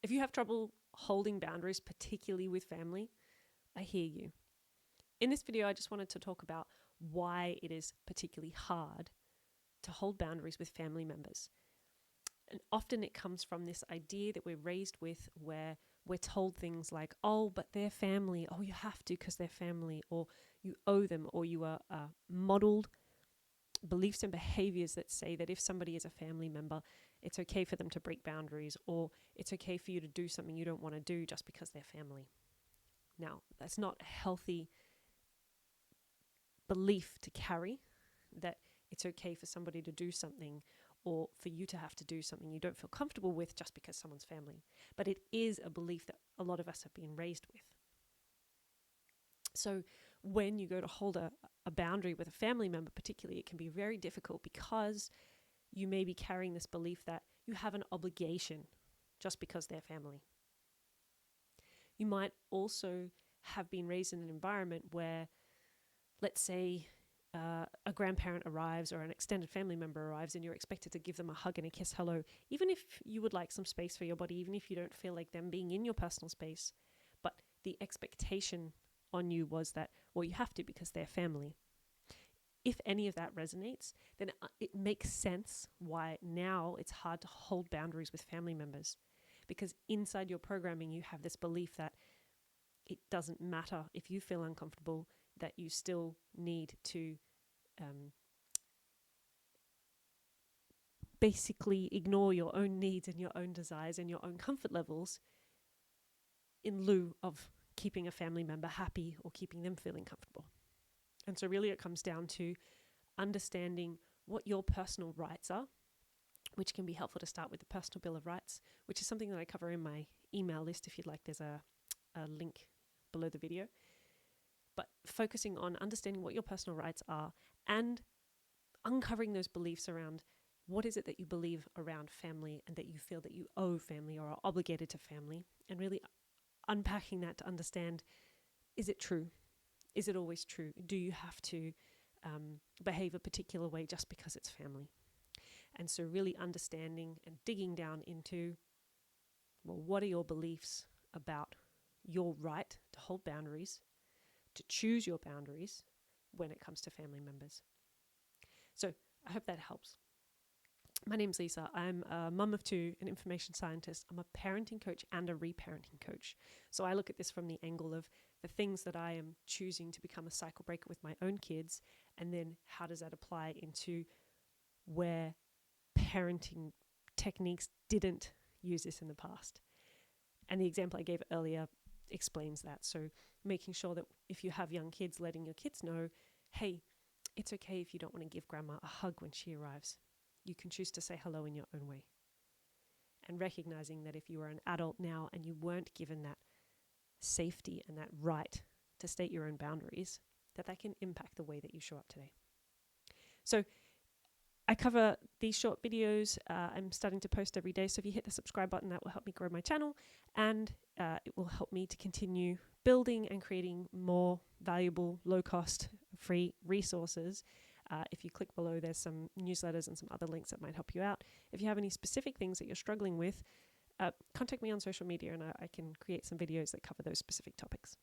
If you have trouble holding boundaries, particularly with family, I hear you. In this video, I just wanted to talk about why it is particularly hard to hold boundaries with family members. And often it comes from this idea that we're raised with, where we're told things like, oh, but they're family. Oh, you have to because they're family, or you owe them, or you are modeled beliefs and behaviors that say that if somebody is a family member, it's okay for them to break boundaries, or it's okay for you to do something you don't want to do just because they're family. Now, that's not a healthy belief to carry, that it's okay for somebody to do something or for you to have to do something you don't feel comfortable with just because someone's family. But it is a belief that a lot of us have been raised with. So when you go to hold a boundary with a family member particularly, it can be very difficult because you may be carrying this belief that you have an obligation just because they're family. You might also have been raised in an environment where, let's say, a grandparent arrives or an extended family member arrives and you're expected to give them a hug and a kiss hello, even if you would like some space for your body, even if you don't feel like them being in your personal space. But the expectation on you was that, well, you have to because they're family. If any of that resonates, then it makes sense why now it's hard to hold boundaries with family members, because inside your programming you have this belief that it doesn't matter if you feel uncomfortable, that you still need to basically ignore your own needs and your own desires and your own comfort levels in lieu of keeping a family member happy or keeping them feeling comfortable. And so really it comes down to understanding what your personal rights are, which can be helpful to start with the Personal Bill of Rights, which is something that I cover in my email list. If you'd like, there's a link below the video. But focusing on understanding what your personal rights are and uncovering those beliefs around what is it that you believe around family and that you feel that you owe family or are obligated to family, and really unpacking that to understand, is it true? Is it always true? Do you have to behave a particular way just because it's family? And so really understanding and digging down into, well, what are your beliefs about your right to hold boundaries, to choose your boundaries when it comes to family members? So I hope that helps. My name's Lisa. I'm a mum of two, an information scientist. I'm a parenting coach and a reparenting coach. So I look at this from the angle of the things that I am choosing to become a cycle breaker with my own kids, and then how does that apply into where parenting techniques didn't use this in the past. And the example I gave earlier explains that. So making sure that if you have young kids, letting your kids know, hey, it's okay if you don't want to give grandma a hug when she arrives. You can choose to say hello in your own way. And recognizing that if you are an adult now and you weren't given that safety and that right to state your own boundaries, that can impact the way that you show up today. So I cover these short videos. I'm starting to post every day. So if you hit the subscribe button, that will help me grow my channel, and it will help me to continue building and creating more valuable, low-cost, free resources. If you click below, there's some newsletters and some other links that might help you out. If you have any specific things that you're struggling with, contact me on social media and I can create some videos that cover those specific topics.